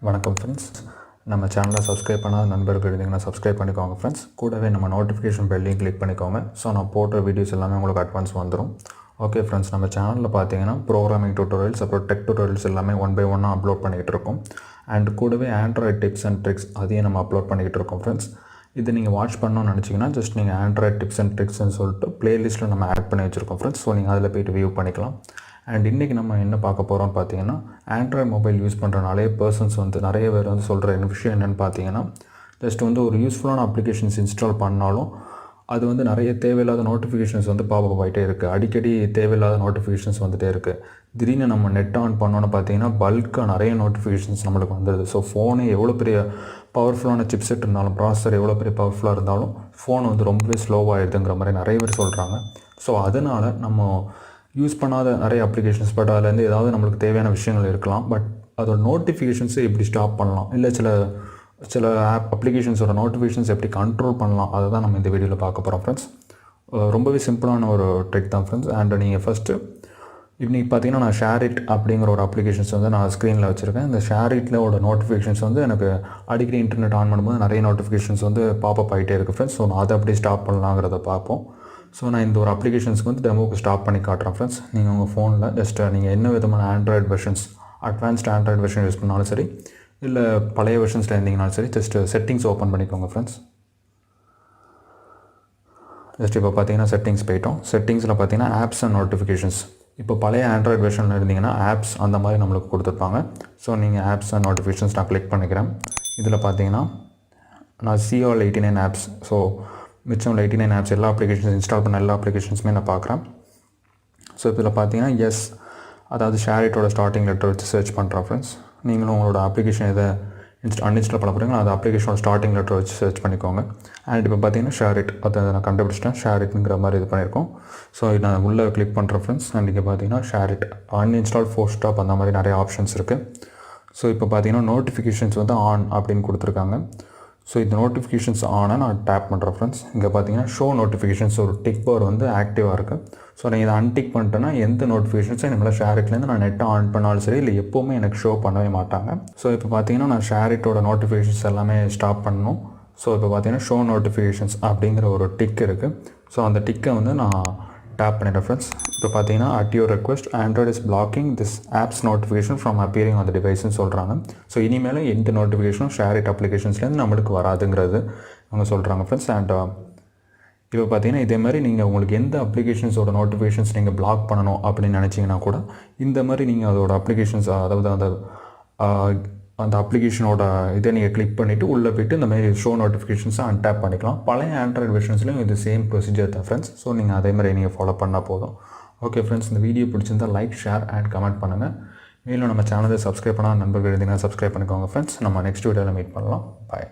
வணக்கம் ஃப்ரெண்ட்ஸ். நம்ம சேனலை சப்ஸ்கிரைப் பண்ணாத நண்பர்கள் இருந்தீங்கன்னா சப்ஸ்கிரைப் பண்ணிக்கோங்க ஃப்ரெண்ட்ஸ். கூடவே நம்ம நோட்டிஃபிகேஷன் பெல்லையும் கிளிக் பண்ணிக்கோங்க. ஸோ நான் போடுற வீடியோஸ் எல்லாமே உங்களுக்கு அட்வான்ஸ் வந்துடும். ஓகே ஃப்ரெண்ட்ஸ், நம்ம சேனலில் பார்த்தீங்கன்னா ப்ரோக்ராமிங் டியூட்டோரியல்ஸ் அப்புறம் டெக் டியூட்டோரியல்ஸ் எல்லாமே ஒன் பை ஒன்னாக அப்லோட் பண்ணிக்கிட்டு இருக்கோம். அண்ட் கூடவே ஆண்ட்ராய்ட் டிப்ஸ் அண்ட் ட்ரிக்ஸ் அதையும் நம்ம அப்லோட் பண்ணிக்கிட்டு இருக்கோம் ஃப்ரெண்ட்ஸ். இது நீங்கள் வாட்ச் பண்ணணும்னு நினச்சிங்கன்னா ஜஸ்ட் நீங்கள் ஆண்ட்ராய்ட் டிப்ஸ் அண்ட் ட்ரிக்ஸ்ன்னு சொல்லிட்டு ப்ளேலிஸ்ட்டில் நம்ம ஆட் பண்ணி வச்சுருக்கோம் ஃப்ரெண்ட்ஸ். ஸோ நீங்கள் அதில் போய்ட்டு வியூ பண்ணிக்கலாம். அண்ட் இன்றைக்கி நம்ம என்ன பார்க்க போகிறோம்னு பார்த்தீங்கன்னா, ஆண்ட்ராய்டு மொபைல் யூஸ் பண்ணுற நிறைய பேர் சொல்கிற விஷயம் என்னென்னு பார்த்தீங்கன்னா, ஜஸ்ட் ஒரு யூஸ்ஃபுல்லான அப்ளிகேஷன்ஸ் இன்ஸ்டால் பண்ணாலும் அது நிறைய தேவையில்லாத நோட்டிஃபிகேஷன்ஸ் பாப்பப் ஆகிட்டே இருக்குது. அடிக்கடி தேவையில்லாத நோட்டிஃபிகேஷன்ஸ் வந்துகிட்டே இருக்குது. திடீர்னு நம்ம நெட் ஆன் பண்ணோன்னு பார்த்தீங்கன்னா பல்காக நிறைய நோட்டிஃபிகேஷன்ஸ் நம்மளுக்கு வந்துடுது. ஸோ ஃபோனே எவ்வளோ பெரிய பவர்ஃபுல்லான சிப்செட் இருந்தாலும், ப்ராசஸர் எவ்வளோ பெரிய பவர்ஃபுல்லாக இருந்தாலும் ஃபோன் ரொம்பவே ஸ்லோவாகிடுதுங்கிற மாதிரி நிறைய பேர் சொல்கிறாங்க. ஸோ அதனால் நம்ம யூஸ் பண்ணாத நிறைய அப்ளிகேஷன்ஸ், பட் அதுலேருந்து ஏதாவது நம்மளுக்கு தேவையான விஷயங்கள் இருக்கலாம். பட் அதோட நோட்டிஃபிகேஷன்ஸை எப்படி ஸ்டாப் பண்ணலாம், இல்லை சில அப்ளிகேஷன்ஸோட நோட்டிஃபிகேஷன்ஸ் எப்படி கண்ட்ரோல் பண்ணலாம், அதை தான் நம்ம இந்த வீடியோவில் பார்க்க போகிறோம் ஃப்ரெண்ட்ஸ். ரொம்பவே சிம்பிளான ஒரு ட்ரிக் தான் ஃப்ரெண்ட்ஸ். அண்ட் நீங்கள் ஃபஸ்ட்டு இன்றைக்கி பார்த்தீங்கன்னா நான் ஷேரிட் அப்படிங்கிற ஒரு அப்ளிகேஷன்ஸ் நான் ஸ்க்ரீனில் வச்சுருக்கேன். இந்த ஷேரிட்லோட நோட்டிஃபிகேஷன்ஸ் எனக்கு அடிக்கடி இன்டர்நெட் ஆன் பண்ணும்போது நிறைய நோட்டிஃபிகேஷன்ஸ் பாப்பப் ஆகிட்டே இருக்குது ஃப்ரெண்ட்ஸ். ஸோ நான் அதை எப்படி ஸ்டாப் பண்ணலாங்கிறத பார்ப்போம். ஸோ நான் இந்த ஒரு அப்ளிகேஷன்ஸ்க்கு டெமோக்கு ஸ்டாப் பண்ணி காட்டுறேன் ஃப்ரெண்ட்ஸ். நீங்கள் உங்கள் ஃபோனில் ஜஸ்ட்டு நீங்கள் என்ன விதமான Android versions, advanced Android version use பண்ணாலும் சரி, இல்லை பழைய வெர்ஷன்ஸில் இருந்தீங்கனாலும் சரி, ஜஸ்ட்டு செட்டிங்ஸ் ஓப்பன் பண்ணிக்கோங்க ஃப்ரெண்ட்ஸ். ஜஸ்ட் இப்போ பார்த்தீங்கன்னா செட்டிங்ஸ் போய்ட்டோம். செட்டிங்ஸில் பார்த்தீங்கன்னா ஆப்ஸ் அண்ட் நோட்டிஃபிகேஷன்ஸ். இப்போ பழைய ஆண்ட்ராய்டு வெர்ஷனில் இருந்தீங்கன்னா ஆப்ஸ் அந்த மாதிரி நம்மளுக்கு கொடுத்துருப்பாங்க. ஸோ நீங்கள் ஆப்ஸ் அண்ட் நோட்டிஃபிகேஷன்ஸ் நான் கிளிக் பண்ணிக்கிறேன். இதில் பார்த்தீங்கன்னா நான் சிஆல் 89 ஆப்ஸ், ஸோ மிச்சம் 89 ஆப்ஸ் எல்லா அப்ளிகேஷன்ஸ் இன்ஸ்டால் பண்ண எல்லா அப்ளிகேஷன்ஸுமே நான் பார்க்குறேன். ஸோ இதில் பார்த்தீங்கன்னா எஸ், அதாவது ஷேரிட்டோட ஸ்டார்டிங் லெட்டர் வச்சு சர்ச் பண்ணுறேன் ஃப்ரெண்ட்ஸ். நீங்களும் உங்களோட அப்ளிகேஷன் எதை அன்இன்ஸ்டால் பண்ண போகிறீங்களோ அந்த அப்ளிகேஷனோட ஸ்டார்டிங் லெட்டர் வச்சு சர்ச் பண்ணிக்கோங்க. அண்ட் இப்போ பார்த்தீங்கன்னா ஷேரிட், அதை நான் கண்டுபிடிச்சிட்டேன். ஷேரிட்ங்கிற மாதிரி இது பண்ணியிருக்கோம். ஸோ நான் உள்ளே கிளிக் பண்ணுறேன் ஃப்ரெண்ட்ஸ். அண்ட் இங்கே பார்த்தீங்கன்னா ஷேரிட் அன்இன்ஸ்டால், ஃபோர்ஸ் ஸ்டாப் அந்த மாதிரி நிறைய ஆப்ஷன்ஸ் இருக்குது. ஸோ இப்போ பார்த்தீங்கன்னா நோட்டிஃபிகேஷன்ஸ் ஆன் அப்படின்னு கொடுத்துருக்காங்க. ஸோ இந்த நோட்டிஃபிகேஷன்ஸ் ஆனால் நான் டேப் பண்ணுறேன் ஃப்ரெண்ட்ஸ். இங்கே பார்த்தீங்கன்னா ஷோ நோட்டிஃபிகேஷன்ஸ் ஒரு டிக் பார் ஆக்டிவாக இருக்குது. ஸோ நான் இதை அன்டிக் பண்ணிட்டேன்னா எந்த நோட்டிஃபிகேஷன்ஸும் என்னோட ஷேரிட்லேருந்து நான் நெட்டை ஆன் பண்ணாலும் சரி, இல்லை எப்போவுமே எனக்கு ஷோ பண்ணவே மாட்டாங்க. ஸோ இப்போ பார்த்தீங்கன்னா நான் ஷேரிட்டோட நோட்டிஃபிகேஷன்ஸ் எல்லாமே ஸ்டாப் பண்ணணும். ஸோ இப்போ பார்த்தீங்கன்னா ஷோ நோட்டிஃபிகேஷன்ஸ் அப்படிங்கிற ஒரு டிக் இருக்குது. ஸோ அந்த டிக்கை நான் டேப் பண்ணிட்டேன் ஃப்ரெண்ட்ஸ். இப்போ பார்த்தீங்கன்னா at your request Android is blocking this apps notification from appearing on the டிவைஸ்ன்னு சொல்கிறாங்க. ஸோ இனிமேல் எந்த நோட்டிஃபிகேஷனும் ஷேரிட் அப்ளிகேஷன்ஸ்லேருந்து நம்மளுக்கு வராதுங்கிறது அவங்க சொல்கிறாங்க ஃப்ரெண்ட்ஸ். அண்ட் இப்போ பார்த்தீங்கன்னா இதே மாதிரி நீங்கள் உங்களுக்கு எந்த அப்ளிகேஷன்ஸோட நோட்டிஃபிகேஷன்ஸ் நீங்கள் பிளாக் பண்ணணும் அப்படின்னு நினச்சிங்கன்னா கூட இந்த மாதிரி நீங்கள் அதோட அப்ளிகேஷன்ஸ், அதாவது அந்த அப்ளிகேஷனோட இதை நீங்கள் கிளிக் பண்ணிவிட்டு உள்ளே போய்ட்டு இந்த மாதிரி ஷோ நோட்டிஃபிகேஷன்ஸை அன்டேப் பண்ணிக்கலாம். பழைய ஆண்ட்ராய்டு வெர்ஷன்ஸ்லையும் இது சேம் ப்ரொசீஜர் தான் ஃப்ரெண்ட்ஸ். ஸோ நீங்கள் அதே மாதிரி நீங்கள் ஃபாலோ பண்ணால் போதும். ஓகே ஃப்ரெண்ட்ஸ், இந்த வீடியோ பிடிச்சிருந்தால் லைக், ஷேர் அண்ட் கமெண்ட் பண்ணுங்கள். மேலும் நம்ம சேனலை சப்ஸ்கிரைப் பண்ணால் நண்பர்கள் இருந்தீங்கன்னா சப்ஸ்கிரைப் பண்ணிக்கோங்க ஃப்ரெண்ட்ஸ். நம்ம நெக்ஸ்ட் வீடியோவில் மீட் பண்ணலாம். பாய்.